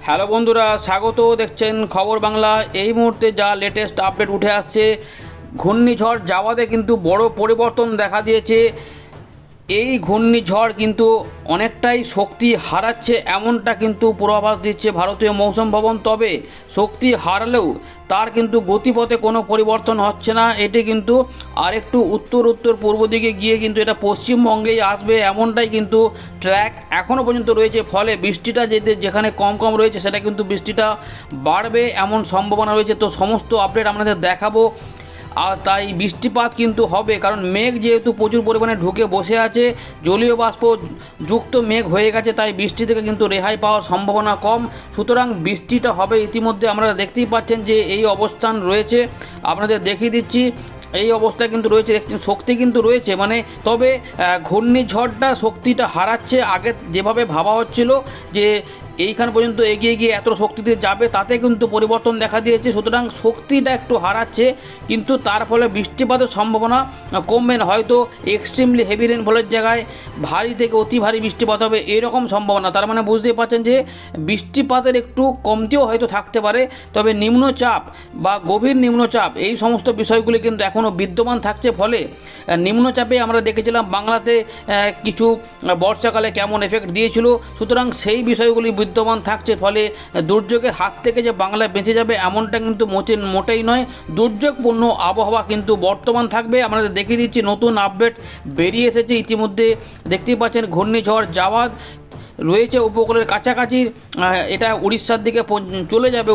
Hello বন্ধুরা, স্বাগত। দেখছেন খবর বাংলা। এই মুহূর্তে যা লেটেস্ট আপডেট উঠে আসছে, ঘূর্ণিঝড় জাওয়াদে কিন্তু বড় পরিবর্তন দেখা দিয়েছে। এই ঘূর্ণিঝড় কিন্তু অনেকটাই শক্তি হারাচ্ছে এমনটা কিন্তু পূর্বাভাস দিচ্ছে ভারতীয় মৌসুম ভবন। তবে শক্তি হারালেও তার কিন্তু গতিপথে কোনো পরিবর্তন হচ্ছে না। এটি কিন্তু আরেকটু উত্তর পূর্ব দিকে গিয়ে কিন্তু এটা পশ্চিমবঙ্গেই আসবে এমনটাই কিন্তু ট্র্যাক এখনও পর্যন্ত রয়েছে। ফলে বৃষ্টিটা যেখানে কম রয়েছে সেটা কিন্তু বৃষ্টিটা বাড়বে এমন সম্ভাবনা রয়েছে। তো সমস্ত আপডেট আপনাদের দেখাবো। আর তাই বৃষ্টিপাত কিন্তু হবে, কারণ মেঘ যেহেতু প্রচুর পরিমাণে ঢুকে বসে আছে, জলীয় বাষ্প যুক্ত মেঘ হয়ে গেছে, তাই বৃষ্টি থেকে কিন্তু রেহাই পাওয়ার সম্ভাবনা কম। সুতরাং বৃষ্টিটা হবে। ইতিমধ্যে আপনারা দেখতেই পাচ্ছেন যে এই অবস্থান রয়েছে, আপনাদের দেখিয়ে দিচ্ছি। এই অবস্থায় কিন্তু রয়েছে, শক্তি কিন্তু রয়েছে, মানে তবে ঘূর্ণিঝড়টা শক্তিটা হারাচ্ছে। আগে যেভাবে ভাবা হচ্ছিল যে এইখান পর্যন্ত এগিয়ে গিয়ে এত শক্তিতে যাবে, তাতে কিন্তু পরিবর্তন দেখা দিয়েছে। সুতরাং শক্তিটা একটু হারাচ্ছে, কিন্তু তার ফলে বৃষ্টিপাতের সম্ভাবনা কমবে না। হয়তো এক্সট্রিমলি হেভি রেনফলের জায়গায় ভারী থেকে অতি ভারী বৃষ্টিপাত হবে এরকম সম্ভাবনা। তার মানে বুঝতেই পারছেন যে বৃষ্টিপাতের একটু কমতিও হয়তো থাকতে পারে। তবে নিম্নচাপ বা গভীর নিম্নচাপ এই সমস্ত বিষয়গুলি কিন্তু এখনও বিদ্যমান থাকছে। ফলে নিম্নচাপে আমরা দেখেছিলাম বাংলাতে কিছু বর্ষাকালে কেমন এফেক্ট দিয়েছিল। সুতরাং সেই বিষয়গুলি বিদ্যমান থাকছে। ফলে দুর্যোগের হাত থেকে যে বাংলা বেঁচে যাবে এমনটা কিন্তু মোটেই নয়। দুর্যোগপূর্ণ আবহাওয়া কিন্তু বর্তমান থাকবে। আমাদের দেখিয়ে দিচ্ছি নতুন আপডেট বেরিয়ে এসেছে ইতিমধ্যে। দেখতেই পাচ্ছেন ঘূর্ণিঝড় জাওয়াদ রয়েছে উপকূলের কাছাকাছি। এটা উড়িষ্যার দিকে চলে যাবে,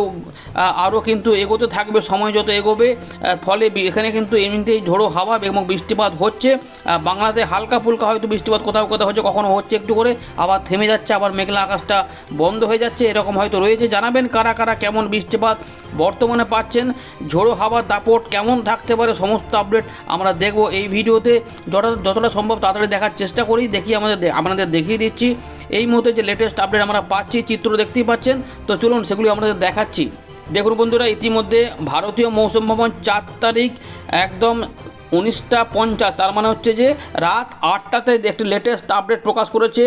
আরও কিন্তু এগোতে থাকবে সময় যত এগোবে। ফলে এখানে কিন্তু এমনিতেই ঝোড়ো হাওয়া এবং বৃষ্টিপাত হচ্ছে। বাংলাতে হালকা ফুলকা হয়তো বৃষ্টিপাত কোথাও হচ্ছে, কখনো হচ্ছে একটু করে, আবার থেমে যাচ্ছে, আবার মেঘলা আকাশটা বন্ধ হয়ে যাচ্ছে, এরকম হয়তো রয়েছে। জানাবেন কারা কারা কেমন বৃষ্টিপাত বর্তমানে পাচ্ছেন, ঝোড়ো হাওয়ার দাপট কেমন থাকতে পারে। সমস্ত আপডেট আমরা দেখব এই ভিডিওতে। যতটা সম্ভব তাড়াতাড়ি দেখার চেষ্টা করি। আপনাদের দেখিয়ে দিচ্ছি এই মুহূর্তে যে লেটেস্ট আপডেট আমরা পাচ্ছি, চিত্র দেখতেই পাচ্ছেন। তো চলুন সেগুলি আপনাদের দেখাচ্ছি। দেখুন বন্ধুরা, ইতিমধ্যে ভারতীয় মৌসুম ভবন 4 তারিখ একদম 19:50, তার মানে হচ্ছে যে রাত 8টাতে একটি লেটেস্ট আপডেট প্রকাশ করেছে,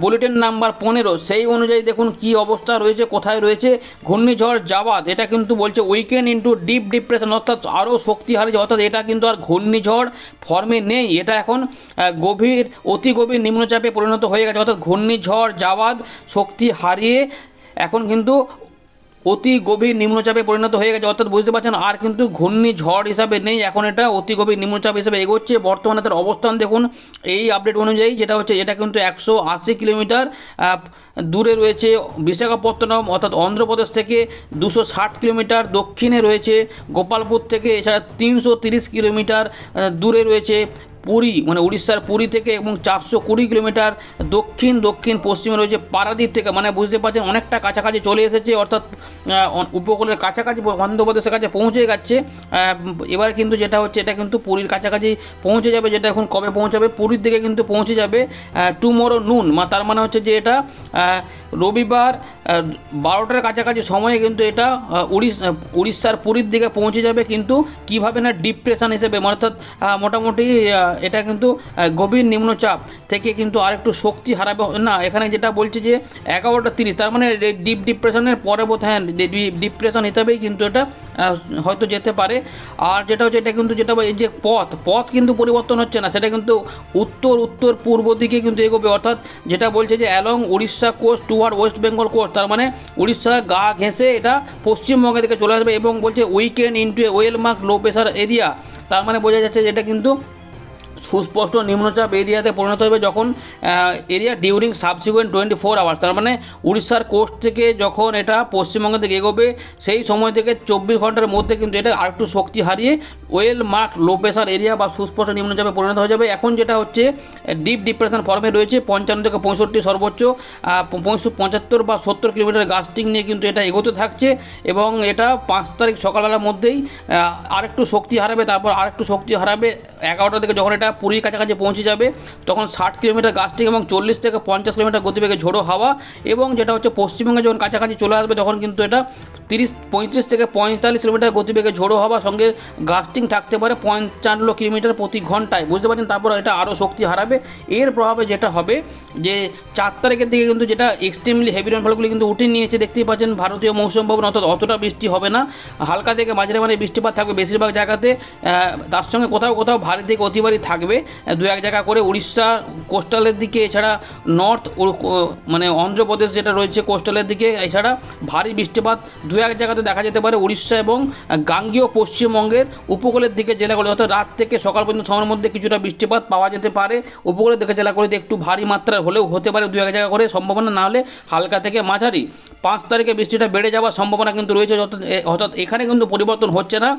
বুলেটিন নাম্বার 15। সেই অনুযায়ী দেখুন কি অবস্থা রয়েছে, কোথায় রয়েছে ঘূর্ণিঝড় জাওয়াদ। এটা কিন্তু বলছে উইকেন্ড ইন্টু ডিপ ডিপ্রেশন, অর্থাৎ আরও শক্তি হারিয়েছে। অর্থাৎ এটা কিন্তু আর ঘূর্ণিঝড় ফর্মে নেই, এটা এখন অতি গভীর নিম্নচাপে পরিণত হয়ে গেছে। অর্থাৎ ঘূর্ণিঝড় জাওয়াদ শক্তি হারিয়ে এখন কিন্তু অতি গভীর নিম্নচাপে পরিণত হয়ে গেছে। অর্থাৎ বুঝতে পারছেন আর কিন্তু ঘূর্ণিঝড় হিসাবে নেই, এখন এটা অতি গভীর নিম্নচাপ হিসাবে এগোচ্ছে। বর্তমানে তার অবস্থান দেখুন এই আপডেট অনুযায়ী, যেটা হচ্ছে এটা কিন্তু 180 কিলোমিটার দূরে রয়েছে বিশাখাপত্তনম, অর্থাৎ অন্ধ্রপ্রদেশ থেকে 260 কিলোমিটার দক্ষিণে রয়েছে গোপালপুর থেকে। এছাড়া 330 কিলোমিটার দূরে রয়েছে পুরী, মানে উড়িষ্যার পুরী থেকে, এবং 420 কিলোমিটার দক্ষিণ পশ্চিমে রয়েছে পারাদ্বীপ থেকে। মানে বুঝতে পারছেন অনেকটা কাছাকাছি চলে এসেছে, অর্থাৎ উপকূলের কাছাকাছি অন্ধ্রপ্রদেশের কাছে পৌঁছে যাচ্ছে। এবার কিন্তু যেটা হচ্ছে এটা কিন্তু পুরীর কাছাকাছি পৌঁছে যাবে। যেটা এখন কবে পৌঁছাবে, পুরীর দিকে কিন্তু পৌঁছে যাবে টুমরো নুন। তার মানে হচ্ছে যে এটা রবিবার 12টার কাছাকাছি সময়ে কিন্তু এটা উড়িষ্যার পুরীর দিকে পৌঁছে যাবে। কিন্তু কীভাবে না ডিপ্রেশন হিসেবে, অর্থাৎ মোটামুটি এটা কিন্তু গভীর নিম্নচাপ থেকে কিন্তু আরেকটু শক্তি হারাবে না। এখানে যেটা বলছে যে 11:30, তার মানে ডিপ ডিপ্রেশনের পরবর্তী, হ্যাঁ ডিপ্রেশন হিসাবেই কিন্তু এটা হয়তো যেতে পারে। আর যেটা হচ্ছে এটা কিন্তু যেটা এই যে পথ কিন্তু পরিবর্তন হচ্ছে না, সেটা কিন্তু উত্তর পূর্ব দিকে কিন্তু এগোবে। অর্থাৎ যেটা বলছে যে along Orissa coast toward West Bengal coast, তার মানে উড়িষ্যা গা ঘেঁষে এটা পশ্চিমবঙ্গের দিকে চলে আসবে। এবং বলছে weakened into a well marked low pressure area, তার মানে বোঝা যাচ্ছে যে এটা কিন্তু সুস্পষ্ট নিম্নচাপ এরিয়াতে পরিণত হবে যখন এরিয়া ডিউরিং সাবসিকুয়েন্ট 24 আওয়ার্স। তার মানে উড়িষ্যার কোস্ট থেকে যখন এটা পশ্চিমবঙ্গের দিকে এগোবে সেই সময় থেকে 24 ঘন্টার মধ্যে কিন্তু এটা আরেকটু শক্তি হারিয়ে well marked low pressure area বা সুস্পষ্ট নিম্নচাপে পরিণত হয়ে যাবে। এখন যেটা হচ্ছে ডিপ ডিপ্রেশন ফর্মে রয়েছে, 55 থেকে 65 সর্বোচ্চ 75 বা 70 কিলোমিটার গাস্টিং নিয়ে কিন্তু এটা এগোতে থাকছে। এবং এটা 5 তারিখ সকালবেলার মধ্যেই আরেকটু শক্তি হারাবে, তারপর আরেকটু শক্তি হারাবে 11টা থেকে, যখন এটা পুরীর কাছাকাছি পৌঁছে যাবে তখন 60 কিলোমিটার গাস্টিং এবং 40 থেকে 50 কিলোমিটার গতিবেগে ঝোড়ো হাওয়া, এবং যেটা হচ্ছে পশ্চিমবঙ্গে যখন কাছাকাছি চলে আসবে তখন কিন্তু এটা 35 থেকে 45 কিলোমিটার গতিবেগে ঝোড়ো হাওয়া, সঙ্গে গাস্টিং থাকতে পারে 55 কিলোমিটার প্রতি ঘন্টায়, বুঝতে পারছেন। তারপর এটা আরও শক্তি হারাবে। এর প্রভাবে যেটা হবে যে 4 তারিখের দিকে কিন্তু যেটা এক্সট্রিমলি হেভি রেনফলগুলি কিন্তু উঠে নিয়েছে, দেখতেই পাচ্ছেন ভারতীয় মৌসুম ভবন, অর্থাৎ অতটা বৃষ্টি হবে না, হালকা থেকে মাঝারি মানে বৃষ্টিপাত থাকবে বেশিরভাগ জায়গাতে। তার সঙ্গে কোথাও কোথাও ভারী থেকে অতি ভারী থাকবে 2-1 জায়গা করে উড়িষ্যা কোস্টালের দিকে, এছাড়া নর্থ মানে অন্ধ্রপ্রদেশ যেটা রয়েছে কোস্টালের দিকে, এছাড়া ভারী বৃষ্টিপাত 2-1 জায়গাতে দেখা যেতে পারে উড়িষ্যা এবং গাঙ্গেয় পশ্চিমবঙ্গের উপকূলের দিকে জেলাগুলি, অর্থাৎ রাত থেকে সকাল পর্যন্ত সময়ের মধ্যে কিছুটা বৃষ্টিপাত পাওয়া যেতে পারে। উপকূলের দিকে জেলাগুলিতে একটু ভারী মাত্রার হলেও হতে পারে 2-1 জায়গা করে সম্ভাবনা, না হলে হালকা থেকে মাঝারি। 5 তারিখে বৃষ্টিটা বেড়ে যাওয়ার সম্ভাবনা কিন্তু রয়েছে, অর্থাৎ এখানে কিন্তু পরিবর্তন হচ্ছে না,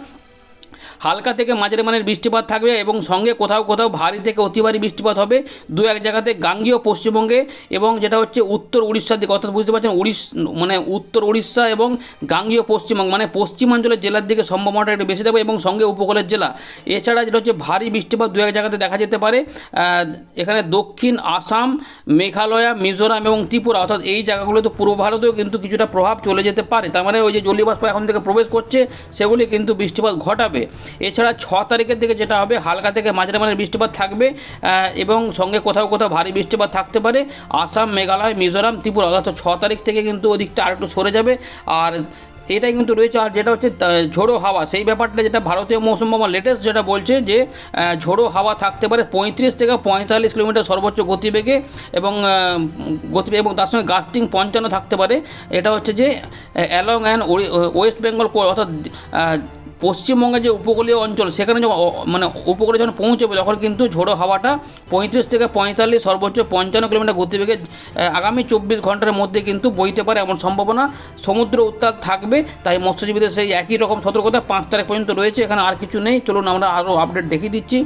হালকা থেকে মাঝারি মানের বৃষ্টিপাত থাকবে এবং সঙ্গে কোথাও কোথাও ভারী থেকে অতি ভারী বৃষ্টিপাত হবে 2-1 জায়গাতে গাঙ্গেয় পশ্চিমবঙ্গে এবং যেটা হচ্ছে উত্তর উড়িষ্যার দিকে, অর্থাৎ বুঝতে পারছেন মানে উত্তর উড়িষ্যা এবং গাঙ্গেয় পশ্চিমবঙ্গ মানে পশ্চিমাঞ্চলের জেলার দিকে সম্ভাবনাটা একটু বেশি থাকবে এবং সঙ্গে উপকূলের জেলা। এছাড়া যেটা হচ্ছে ভারী বৃষ্টিপাত 2-1 জায়গাতে দেখা যেতে পারে এখানে দক্ষিণ আসাম, মেঘালয়, মিজোরাম এবং ত্রিপুরা, অর্থাৎ এই জায়গাগুলোতে পূর্ব ভারতেও কিন্তু কিছুটা প্রভাব চলে যেতে পারে। তার মানে ওই যে জলীয়বাষ্প এখন থেকে প্রবেশ করছে সেগুলি কিন্তু বৃষ্টিপাত ঘটাবে। এছাড়া 6 তারিখের দিকে যেটা হবে হালকা থেকে মাঝারি মানের বৃষ্টিপাত থাকবে এবং সঙ্গে কোথাও কোথাও ভারী বৃষ্টিপাত থাকতে পারে আসাম, মেঘালয়, মিজোরাম, ত্রিপুরা, অর্থাৎ 6 তারিখ থেকে কিন্তু ওদিকটা আরেকটু সরে যাবে। আর এটাই কিন্তু রয়েছে। আর যেটা হচ্ছে ঝোড়ো হাওয়া, সেই ব্যাপারটা যেটা ভারতীয় মৌসুম ভবন লেটেস্ট যেটা বলছে যে ঝোড়ো হাওয়া থাকতে পারে 35 থেকে 45 কিলোমিটার সর্বোচ্চ গতিবেগে এবং তার সঙ্গে গাস্টিং 55 থাকতে পারে। এটা হচ্ছে যে অ্যালং অ্যান্ড ওয়েস্ট বেঙ্গল, অর্থাৎ পশ্চিমবঙ্গের যে উপকূলীয় অঞ্চল সেখানে যখন মানে উপকূলে যখন পৌঁছবে তখন কিন্তু ঝোড়ো হাওয়াটা 35 থেকে 45 সর্বোচ্চ 55 কিলোমিটার গতিবেগে আগামী 24 ঘন্টার মধ্যে কিন্তু বইতে পারে এমন সম্ভাবনা। সমুদ্র উত্তাপ থাকবে, তাই মৎস্যজীবীদের সেই একই রকম সতর্কতা 5 তারিখ পর্যন্ত রয়েছে। এখানে আর কিছু নেই, চলুন আমরা আরও আপডেট দেখিয়ে দিচ্ছি।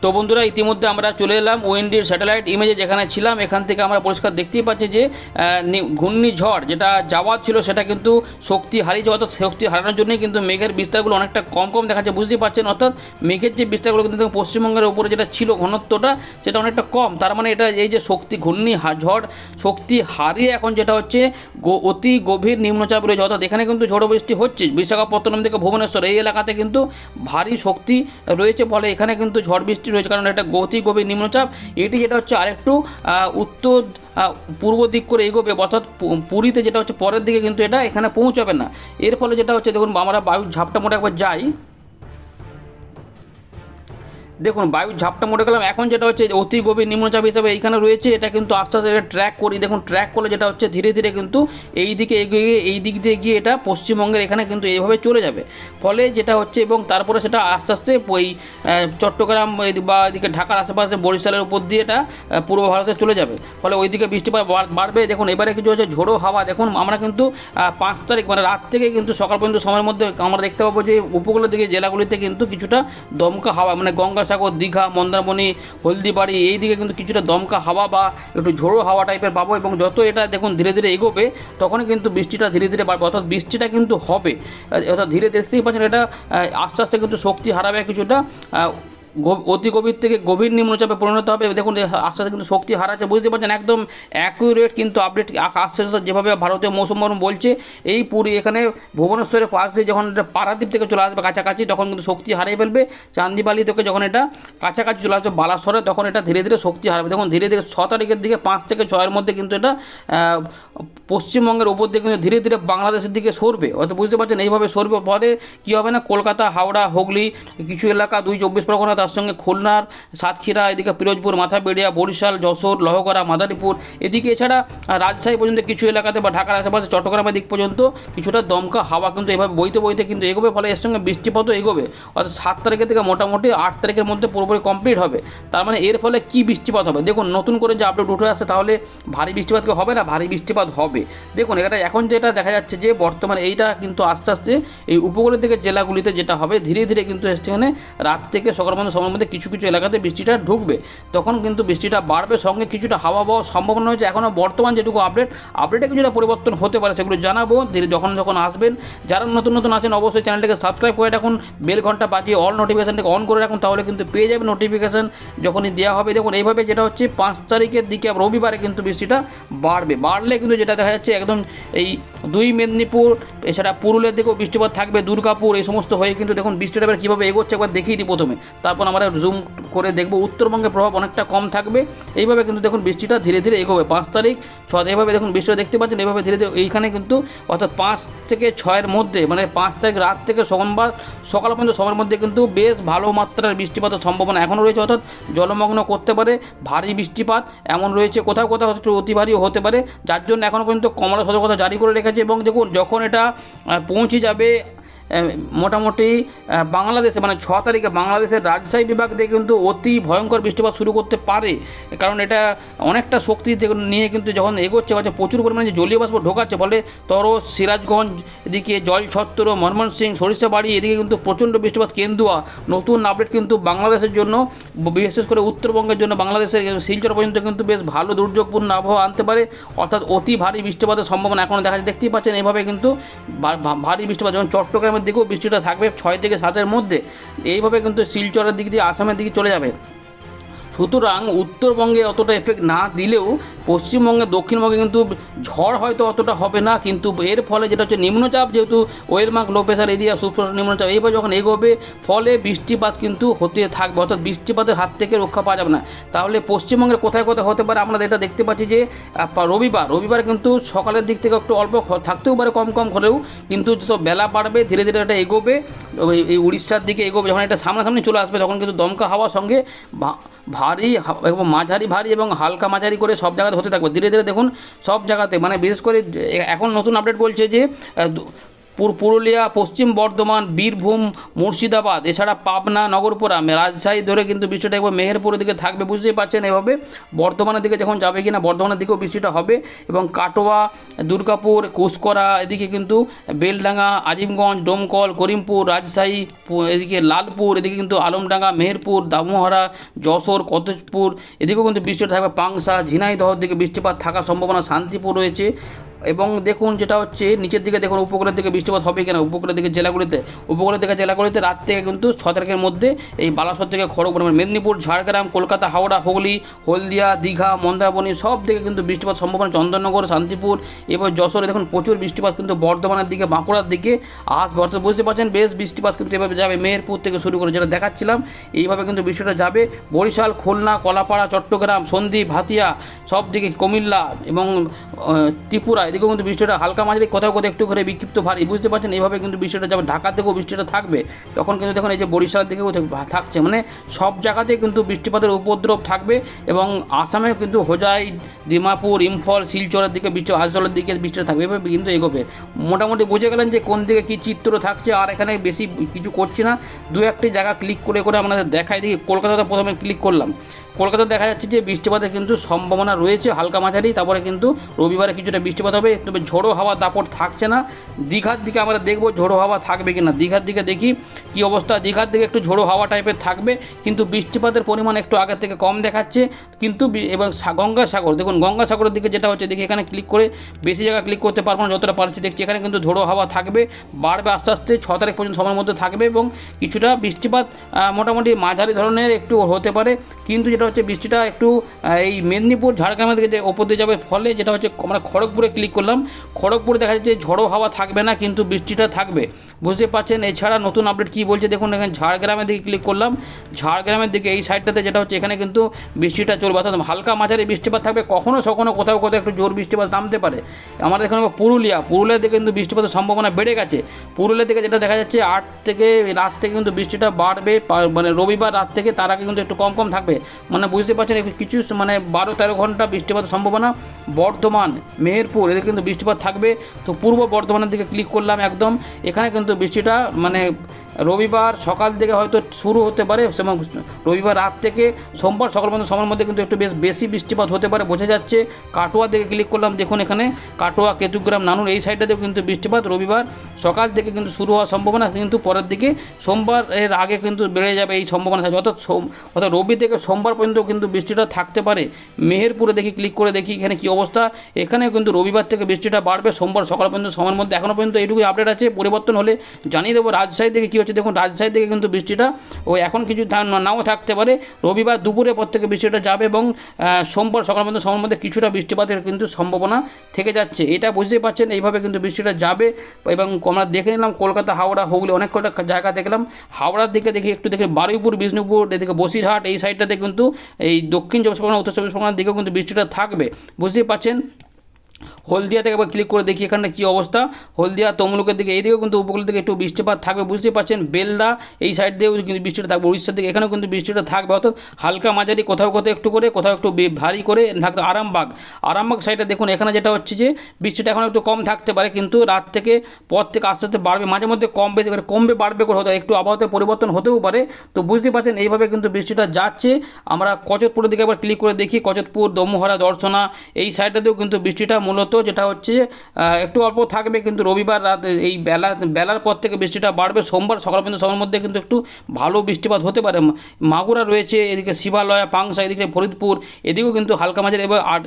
তো বন্ধুরা ইতিমধ্যে আমরা চলে এলাম ওএনডির স্যাটেলাইট ইমেজে, যেখানে ছিলাম এখান থেকে আমরা পরিষ্কার দেখতেই পাচ্ছি যে ঘূর্ণিঝড় যেটা যাওয়ার ছিল সেটা কিন্তু শক্তি হারিয়েছে, অর্থাৎ শক্তি হারানোর জন্যই কিন্তু মেঘের বিস্তারগুলো অনেকটা কম কম দেখাচ্ছে, বুঝতেই পারছেন। অর্থাৎ মেঘের যে বিস্তারগুলো কিন্তু পশ্চিমবঙ্গের উপরে যেটা ছিল ঘনত্বটা সেটা অনেকটা কম, তার মানে এটা এই যে ঘূর্ণিঝড় শক্তি হারিয়ে এখন যেটা হচ্ছে অতি গভীর নিম্নচাপ রয়েছে, অর্থাৎ এখানে কিন্তু ঝড়ো বৃষ্টি হচ্ছে বিশাখাপত্তনম থেকে ভুবনেশ্বর এই এলাকাতে কিন্তু ভারী শক্তি রয়েছে, ফলে এখানে কিন্তু ঝড় বৃষ্টি রয়েছে, কারণ এটা অতি গভীর নিম্নচাপ। এটি যেটা হচ্ছে আরেকটু উত্তর পূর্ব দিক করে এগোবে, অর্থাৎ পুরীতে যেটা হচ্ছে পরের দিকে কিন্তু এটা এখানে পৌঁছাবে না। এর ফলে যেটা হচ্ছে দেখুন আমরা বায়ুর ঝাপটা মোটে একবার যাই, দেখুন বায়ুর ঝাপটা মোটে গেলাম। এখন যেটা হচ্ছে অতি গভীর নিম্নচাপ হিসাবে এইখানে রয়েছে, এটা কিন্তু আস্তে আস্তে এটা ট্র্যাক করি, দেখুন ট্র্যাক করলে যেটা হচ্ছে ধীরে ধীরে কিন্তু এই দিকে এগিয়ে এই দিক দিয়ে গিয়ে এটা পশ্চিমবঙ্গের এখানে কিন্তু এইভাবে চলে যাবে, ফলে যেটা হচ্ছে এবং তারপরে সেটা আস্তে আস্তে ওই চট্টগ্রাম বা এদিকে ঢাকার আশেপাশে বরিশালের উপর দিয়ে এটা পূর্ব ভারতে চলে যাবে, ফলে ওইদিকে বৃষ্টিপাত বাড়বে। দেখুন এবারে কিছু হচ্ছে ঝোড়ো হাওয়া, দেখুন আমরা কিন্তু 5 তারিখ মানে রাত থেকে কিন্তু সকাল পর্যন্ত সময়ের মধ্যে আমরা দেখতে পাবো যে উপকূলের দিকে জেলাগুলিতে কিন্তু কিছুটা দমকা হাওয়া, মানে গঙ্গাসাগর, দীঘা, মন্দারমণি, হলদিবাড়ি এই দিকে কিন্তু কিছুটা দমকা হাওয়া বা একটু ঝোড়ো হাওয়া টাইপের পাবো, এবং যত এটা দেখুন ধীরে ধীরে এগোবে তখনই কিন্তু বৃষ্টিটা ধীরে ধীরে বাড়বে, অর্থাৎ বৃষ্টিটা কিন্তু হবে, অর্থাৎ ধীরে দেখতেই পাচ্ছেন এটা আস্তে আস্তে কিন্তু শক্তি হারাবে, কিছুটা অতি গভীর থেকে গভীর নিম্নচাপে পরিণত হবে। দেখুন আস্তে আস্তে কিন্তু শক্তি হারাচ্ছে, বুঝতে পারছেন একদম অ্যাকুরেট কিন্তু আপডেট আসছে, যেভাবে ভারতীয় মৌসুম ভবন বলছে এই পুরী এখানে ভুবনেশ্বরের পাশ দিয়ে যখন এটা পারাদ্বীপ থেকে চলে আসবে কাছাকাছি তখন কিন্তু শক্তি হারিয়ে ফেলবে, চান্দিবালি থেকে যখন এটা কাছাকাছি চলে আসবে বালাসরে তখন এটা ধীরে ধীরে শক্তি হারাবে। দেখুন ধীরে ধীরে 6 তারিখের দিকে 5 থেকে 6-এর মধ্যে কিন্তু এটা পশ্চিমবঙ্গের উপর দিয়ে কিন্তু ধীরে ধীরে বাংলাদেশের দিকে সরবে, অর্থাৎ বুঝতে পারছেন এইভাবে সরবে, পরে কী হবে না কলকাতা, হাওড়া, হুগলি কিছু এলাকা 2 24 পরগনা, তার সঙ্গে খুলনার সাতক্ষীরা, এদিকে পিরোজপুর, মাথাবেড়িয়া, বরিশাল, যশোর, লহগড়া, মাদারীপুর এদিকে, এছাড়া রাজশাহী পর্যন্ত কিছু এলাকাতে বা ঢাকার আশেপাশে চট্টগ্রামের দিক পর্যন্ত কিছুটা দমকা হাওয়া কিন্তু এভাবে বইতে বইতে কিন্তু এগোবে, ফলে এর সঙ্গে বৃষ্টিপাতও এগোবে, অর্থাৎ 7 তারিখের থেকে মোটামুটি 8 তারিখের মধ্যে পুরোপুরি কমপ্লিট হবে। তার মানে এর ফলে কি বৃষ্টিপাত হবে, দেখুন নতুন করে যে আপডেট উঠে আসছে, তাহলে ভারী বৃষ্টিপাত কি হবে না, ভারী বৃষ্টিপাত হবে। দেখুন এটা এখন যেটা দেখা যাচ্ছে যে বর্তমানে এইটা কিন্তু আস্তে আস্তে এই উপকূলের দিকে জেলাগুলিতে যেটা হবে ধীরে ধীরে কিন্তু সেখানে রাত থেকে সকাল পর্যন্ত সময়ের মধ্যে কিছু কিছু এলাকাতে বৃষ্টিটা ঢুকবে, তখন কিন্তু বৃষ্টিটা বাড়বে, সঙ্গে কিছুটা হাওয়া বওয়ার সম্ভাবনা হয়েছে। এখনও বর্তমান যেটুকু আপডেটে কিছুটা পরিবর্তন হতে পারে, সেগুলো জানাবো যখন আসবেন। যারা নতুন আছেন অবশ্যই চ্যানেলটাকে সাবস্ক্রাইব করে রাখুন, বেল ঘন্টা বাজিয়ে অল নোটিফিকেশানটাকে অন করে রাখুন, তাহলে কিন্তু পেয়ে যাবেন নোটিফিকেশান যখনই দেওয়া হবে। দেখুন এইভাবে যেটা হচ্ছে 5 তারিখের দিকে রবিবারে কিন্তু বৃষ্টিটা বাড়লে কিন্তু যেটা দেখা যাচ্ছে একদম এই 2 মেদিনীপুর, এছাড়া পুরুলিয়ার দিকেও বৃষ্টিপাত থাকবে, দুর্গাপুর, এই সমস্ত হয়ে কিন্তু দেখুন বৃষ্টিটা এবার কীভাবে এগোচ্ছে একবার দেখিয়ে দিই প্রথমে, তারপর আমরা জুম করে দেখবো। উত্তরবঙ্গের প্রভাব অনেকটা কম থাকবে, এইভাবে কিন্তু দেখুন বৃষ্টিটা ধীরে ধীরে এগোবে। 5 তারিখ 6 এইভাবে দেখুন বৃষ্টিটা দেখতে পাচ্ছেন, এইভাবে ধীরে ধীরে এইখানে কিন্তু অর্থাৎ 5 থেকে 6-এর মধ্যে, মানে 5 তারিখ রাত থেকে সোমবার সকাল পর্যন্ত সময়ের মধ্যে কিন্তু বেশ ভালো মাত্রার বৃষ্টিপাতের সম্ভাবনা এখনও রয়েছে, অর্থাৎ জলমগ্ন করতে পারে, ভারী বৃষ্টিপাত এমন রয়েছে, কোথাও কোথাও একটু অতি ভারীও হতে পারে, যার জন্য এখনও পর্যন্ত কমলা সতর্কতা জারি করে রেখেছে। এবং দেখুন যখন এটা পৌঁছে যাবে মোটামুটি বাংলাদেশে, মানে 6 তারিখে বাংলাদেশের রাজশাহী বিভাগ থেকে কিন্তু অতি ভয়ঙ্কর বৃষ্টিপাত শুরু করতে পারে, কারণ এটা অনেকটা শক্তি নিয়ে কিন্তু যখন এগোচ্ছে প্রচুর পরিমাণে যে জলীয় বাষ্প ঢোকাচ্ছে, ফলে তরস, সিরাজগঞ্জ, এদিকে জলছত্র, ময়মনসিংহ, সরিষাবাড়ি, এদিকে কিন্তু প্রচণ্ড বৃষ্টিপাত। কেন্দুয়া নতুন আপডেট কিন্তু বাংলাদেশের জন্য, বিশেষ করে উত্তরবঙ্গের জন্য, বাংলাদেশের শিলচর পর্যন্ত কিন্তু বেশ ভালো দুর্যোগপূর্ণ আবহাওয়া আনতে পারে, অর্থাৎ অতি ভারী বৃষ্টিপাতের সম্ভাবনা এখনও দেখা যাচ্ছে। দেখতেই পাচ্ছেন এইভাবে কিন্তু ভারী বৃষ্টিপাত, যেমন চট্টগ্রামের দিকেও বৃষ্টিটা থাকবে 6 থেকে 7-এর মধ্যে, এইভাবে কিন্তু শিলচরের দিক দিয়ে আসামের দিকে চলে যাবে। সুতরাং উত্তরবঙ্গে অতটা এফেক্ট না দিলেও পশ্চিমবঙ্গে, দক্ষিণবঙ্গে কিন্তু ঝড় হয়তো অতটা হবে না, কিন্তু এর ফলে যেটা হচ্ছে নিম্নচাপ, যেহেতু ওয়েলমার্ক লো প্রেশার এরিয়া, সুপ্রশান্ত নিম্নচাপ, এইভাবে যখন এগোবে ফলে বৃষ্টিপাত কিন্তু হতে থাকবে, অর্থাৎ বৃষ্টিপাতের হাত থেকে রক্ষা পাওয়া যাবে না। তাহলে পশ্চিমবঙ্গের কোথায় কোথায় হতে পারে আমরা এটা দেখতে পাচ্ছি যে রবিবার কিন্তু সকালের দিক থেকে একটু অল্প থাকতেও পারে, কম হলেও, কিন্তু যত বেলা বাড়বে ধীরে ধীরে এটা এগোবে, এই উড়িষ্যার দিকে এগোবে। যখন এটা সামনাসামনি চলে আসবে তখন কিন্তু দমকা হাওয়ার সঙ্গে ভারী এবং মাঝারি ভারী এবং হালকা মাঝারি করে সব জায়গাতে হতে থাকবে ধীরে ধীরে। দেখুন সব জায়গাতে, মানে বিশেষ করে এখন নতুন আপডেট বলছে যে পুরুলিয়া, পশ্চিম বর্ধমান, বীরভূম, মুর্শিদাবাদ, এছাড়া পাবনা, নগরপুরা, রাজশাহী ধরে কিন্তু বৃষ্টিটা একবার মেহেরপুরের দিকে থাকবে, বুঝতেই পারছেন। এভাবে বর্ধমানের দিকে যখন যাবে কিনা, বর্ধমানের দিকেও বৃষ্টিটা হবে, এবং কাটোয়া, দুর্গাপুর, কুসকরা, এদিকে কিন্তু বেলডাঙ্গা, আজিমগঞ্জ, ডোমকল, করিমপুর, রাজশাহী, এদিকে লালপুর, এদিকে কিন্তু আলমডাঙ্গা, মেহেরপুর, দামোহরা, যশোর, কতজপুর, এদিকেও কিন্তু বৃষ্টিটা থাকবে। পাংশা, ঝিনাইদহর দিকে বৃষ্টিপাত থাকার সম্ভাবনা, শান্তিপুর রয়েছে। এবং দেখুন যেটা হচ্ছে নিচের দিকে দেখুন উপকূলের দিকে বৃষ্টিপাত হবে কিনা, উপকূলের দিকে জেলাগুলিতে রাত থেকে কিন্তু 6 তারিখের মধ্যে এই বালাসোর থেকে খড়গপুর, মেদিনীপুর, ঝাড়গ্রাম, কলকাতা, হাওড়া, হুগলি, হলদিয়া, দীঘা, মন্দারমণি সব দিকে কিন্তু বৃষ্টিপাত সম্ভাবনা, চন্দননগর, শান্তিপুর, এবার যশোরে দেখুন প্রচুর বৃষ্টিপাত কিন্তু বর্ধমানের দিকে, বাঁকুড়ার দিকে আসবে, বুঝতে পারছেন বেশ বৃষ্টিপাত কিন্তু এভাবে যাবে মেহেরপুর থেকে শুরু করে, যেটা দেখাচ্ছিলাম এইভাবে কিন্তু বৃষ্টিটা যাবে। বরিশাল, খুলনা, কলাপাড়া, চট্টগ্রাম, সন্দ্বীপ, হাতিয়া সব দিকে, কুমিল্লা এবং ত্রিপুরা, এদিকেও কিন্তু বৃষ্টিটা হালকা মাঝারি, কোথাও কোথাও একটু করে বিক্ষিপ্ত ভারী, বুঝতে পারছেন। এইভাবে কিন্তু বৃষ্টিটা যাবে। ঢাকা থেকেও বৃষ্টিটা থাকবে, তখন কিন্তু দেখুন এই যে বরিশালের দিকেও থাকছে, মানে সব জায়গাতে কিন্তু বৃষ্টিপাতের উপদ্রব থাকবে। এবং আসামে কিন্তু হোজাই, দিমাপুর, ইম্ফল, শিলচরের দিকে আসামের দিকে বৃষ্টিটা থাকবে, এভাবে কিন্তু এগোবে। মোটামুটি বুঝে গেলেন যে কোন দিকে কী চিত্র থাকছে। আর এখানে বেশি কিছু করছি না, 2-1টি জায়গা ক্লিক করে আপনাদের দেখাই দিই। কলকাতাতে প্রথমে ক্লিক করলাম, কলকাতা দেখা যাচ্ছে যে বৃষ্টিপাতের কিন্তু সম্ভাবনা রয়েছে হালকা মাঝারি, তারপরে কিন্তু রবিবারে কিছুটা বৃষ্টিপাত হবে, তবে ঝোড়ো হাওয়া দাপট থাকছে না। দীঘার দিকে আমরা দেখবো ঝোড়ো হাওয়া থাকবে কিনা, দীঘার দিকে দেখি কি অবস্থা। দীঘার দিকে একটু ঝোড়ো হাওয়া টাইপের থাকবে, কিন্তু বৃষ্টিপাতের পরিমাণ একটু আগের থেকে কম দেখাচ্ছে। কিন্তু এবং গঙ্গাসাগর, দেখুন গঙ্গাসাগরের দিকে যেটা হচ্ছে দেখি, এখানে ক্লিক করে বেশি জায়গা ক্লিক করতে পারবো না, যতটা পারছি দেখছি এখানে কিন্তু ঝোড়ো হাওয়া থাকবে, বাড়বে আস্তে আস্তে 6 তারিখ পর্যন্ত সময়ের মধ্যে থাকবে, এবং কিছুটা বৃষ্টিপাত মোটামুটি মাঝারি ধরনের একটু হতে পারে। কিন্তু যেটা হচ্ছে বৃষ্টিটা একটু এই মেদিনীপুর, ঝাড়গ্রামের দিকে ওপর দিয়ে যাবে, ফলে যেটা হচ্ছে আমরা খড়গপুরে ক্লিক করলাম, খড়গপুরে দেখা যাচ্ছে ঝড়ো হাওয়া থাকবে না, কিন্তু বৃষ্টিটা থাকবে, বুঝতে পারছেন। এছাড়া নতুন আপডেট কী বলছে দেখুন, এখানে ঝাড়গ্রামের দিকে ক্লিক করলাম, ঝাড়গ্রামের দিকে এই সাইডটাতে যেটা হচ্ছে এখানে কিন্তু বৃষ্টিটা চলবে, অর্থাৎ হালকা মাঝারি বৃষ্টিপাত থাকবে, কখনো কোথাও একটু জোর বৃষ্টিপাত নামতে পারে। আমাদের এখানে পুরুলিয়ার দিকে কিন্তু বৃষ্টিপাতের সম্ভাবনা বেড়ে গেছে। পুরুলিয়ার দিকে যেটা দেখা যাচ্ছে 8 থেকে রাত থেকে কিন্তু বৃষ্টিটা বাড়বে, মানে রবিবার রাত থেকে, তার আগে কিন্তু একটু কম থাকবে, মানে বুঝতে পারছেন কিছু মানে 12-13 ঘন্টা বৃষ্টিপাতের সম্ভাবনা। বর্ধমান, মেহেরপুর, এদের কিন্তু বৃষ্টিপাত থাকবে। তো পূর্ব বর্ধমানের দিকে ক্লিক করলাম একদম, এখানে কিন্তু বৃষ্টিটা মানে রবিবার সকাল থেকে হয়তো শুরু হতে পারে এবং রবিবার রাত থেকে সোমবার সকাল পর্যন্ত সময়ের মধ্যে কিন্তু একটু বেশি বৃষ্টিপাত হতে পারে বোঝা যাচ্ছে। কাটোয়া দিকে ক্লিক করলাম, দেখুন এখানে কাটোয়া, কেতুগ্রাম, নানুর এই সাইডটাতেও কিন্তু বৃষ্টিপাত রবিবার সকাল থেকে কিন্তু শুরু হওয়ার সম্ভাবনা, কিন্তু পরের দিকে সোমবার এর আগে কিন্তু বেড়ে যাবে এই সম্ভাবনা থাকবে। অর্থাৎ রবি থেকে সোমবার পর্যন্ত কিন্তু বৃষ্টিটা থাকতে পারে। মেহেরপুরে দেখি, ক্লিক করে দেখি এখানে কী অবস্থা। এখানেও কিন্তু রবিবার থেকে বৃষ্টিটা বাড়বে সোমবার সকাল পর্যন্ত সময়ের মধ্যে। এখনও পর্যন্ত এইটুকুই আপডেট আছে, পরিবর্তন হলে জানিয়ে দেবো। রাজশাহী থেকে কী হচ্ছে দেখুন, রাজশাহী থেকে কিন্তু বৃষ্টিটা এখন কিছু নাও থাকতে পারে। রবিবার দুপুরের পর থেকে বৃষ্টিটা যাবে এবং সোমবার সকাল পর্যন্ত সময়ের মধ্যে কিছুটা বৃষ্টিপাতের কিন্তু সম্ভাবনা থেকে যাচ্ছে। এটা বুঝতেই পারছেন, এইভাবে কিন্তু বৃষ্টিটা যাবে। এবং আমরা দেখে নিলাম কলকাতা, হাওড়া, হুগলি অনেক কটা জায়গা দেখলাম। হাওড়ার দিকে দেখি একটু দেখি বারুইপুর, বিষ্ণুপুর, এদিকে বসিরহাট এই সাইডটাতে কিন্তু এই দক্ষিণ চব্বিশ পরগনা, উত্তর চব্বিশ পরগনার দিকেও কিন্তু বৃষ্টিটা থাকবে, বুঝতেই পারছেন। হলদিয়া থেকে একবার ক্লিক করে দেখি এখানে কী অবস্থা। হলদিয়া, তমলুকের দিকে এইদিকেও কিন্তু উপকূলের দিকে একটু বৃষ্টিপাত থাকবে, বুঝতেই পারছেন। বেলদা এই সাইড দিয়েও কিন্তু বৃষ্টিটা থাকবে, উড়িষ্যার দিকে এখানেও কিন্তু বৃষ্টিটা থাকবে। অর্থাৎ হালকা মাঝারি, কোথাও কোথাও একটু করে, কোথাও একটু ভারী করে থাকতে। আরামবাগ সাইডে দেখুন এখানে যেটা হচ্ছে যে বৃষ্টিটা এখন একটু কম থাকতে পারে, কিন্তু রাত থেকে পর থেকে আস্তে আস্তে বাড়বে, মাঝে মধ্যে কম বেশি করে কমবে বাড়বে করে হতে একটু আবহাওয়াতে পরিবর্তন হতেও পারে। তো বুঝতেই পারছেন এইভাবে কিন্তু বৃষ্টিটা যাচ্ছে। আমরা কচতপুরের দিকে একবার ক্লিক করে দেখি, কচতপুর, দমুহরা, দর্শনা এই সাইডটাতেও কিন্তু বৃষ্টিটা মূলত যেটা হচ্ছে একটু অল্প থাকবে, কিন্তু রবিবার রাত এই বেলার পর থেকে বৃষ্টিটা বাড়বে। সোমবার সকাল পর্যন্ত সময়ের মধ্যে কিন্তু একটু ভালো বৃষ্টিপাত হতে পারে। মাগুরা রয়েছে, এদিকে শিবালয়া, পাংশা, এদিকে ফরিদপুর, এদিকেও কিন্তু হালকা মাঝারি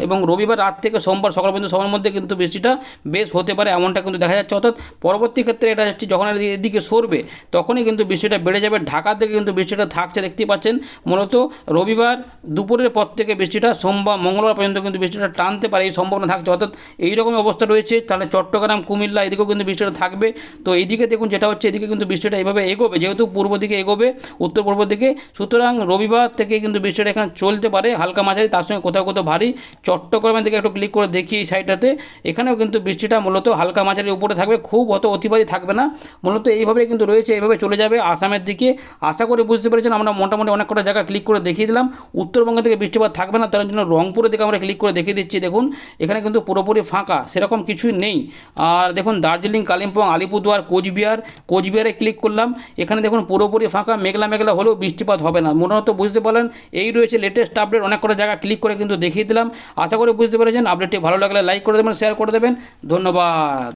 এবং রবিবার রাত থেকে সোমবার সকাল পর্যন্ত সময়ের মধ্যে কিন্তু বৃষ্টিটা বেশ হতে পারে, এমনটা কিন্তু দেখা যাচ্ছে। অর্থাৎ পরবর্তী ক্ষেত্রে এটা হচ্ছে যখন এদিকে সরবে তখনই কিন্তু বৃষ্টিটা বেড়ে যাবে। ঢাকার দিকে কিন্তু বৃষ্টিটা থাকছে, দেখতেই পাচ্ছেন। মূলত রবিবার দুপুরের পর থেকে বৃষ্টিটা সোমবার মঙ্গলবার পর্যন্ত কিন্তু বৃষ্টিটা টানতে পারে এই সম্ভাবনা থাকছে। অর্থাৎ এইরকম অবস্থা রয়েছে। তাহলে চট্টগ্রাম, কুমিল্লা এদিকেও কিন্তু বৃষ্টিটা থাকবে। তো এইদিকে দেখুন যেটা হচ্ছে এদিকে কিন্তু বৃষ্টিটা এইভাবে এগোবে, যেহেতু পূর্ব দিকে এগোবে, উত্তর পূর্ব দিকে, সুতরাং রবিবার থেকে কিন্তু বৃষ্টিটা এখানে চলতে পারে হালকা মাঝারি, তার সঙ্গে কোথাও কোথাও ভারী। চট্টগ্রামের দিকে একটু ক্লিক করে দেখি এই সাইডটাতে, এখানেও কিন্তু বৃষ্টিটা মূলত হালকা মাঝারির উপরে থাকবে, খুব অতিবারী থাকবে না। মূলত এইভাবে কিন্তু রয়েছে, এইভাবে চলে যাবে আসামের দিকে। আশা করে বুঝতে পেরেছেন, আমরা মোটামুটি অনেক কটা জায়গা ক্লিক করে দেখিয়ে দিলাম। উত্তরবঙ্গ থেকে বৃষ্টিপাত থাকবে না, তার জন্য রংপুরের দিকে আমরা ক্লিক করে দেখিয়ে দিচ্ছি। দেখুন এখানে কিন্তু পুরোপুরি ফাঁকা, সেরকম কিছুই নেই। আর দেখুন দার্জিলিং, কালিম্পং, আলিপুরদুয়ার, কোচবিহারে ক্লিক করলাম, এখানে দেখুন পুরোপুরি ফাঁকা, মেঘলা মেঘলা হলেও বৃষ্টিপাত হবে না। মূলত বুঝতে পারলেন, এই রয়েছে লেটেস্ট আপডেট। অনেক কটা জায়গা ক্লিক করে কিন্তু দেখিয়ে দিলাম। আশা করি বুঝতে পেরেছেন। আপডেটটি ভালো লাগলে লাইক করে দেবেন, শেয়ার করে দেবেন। ধন্যবাদ।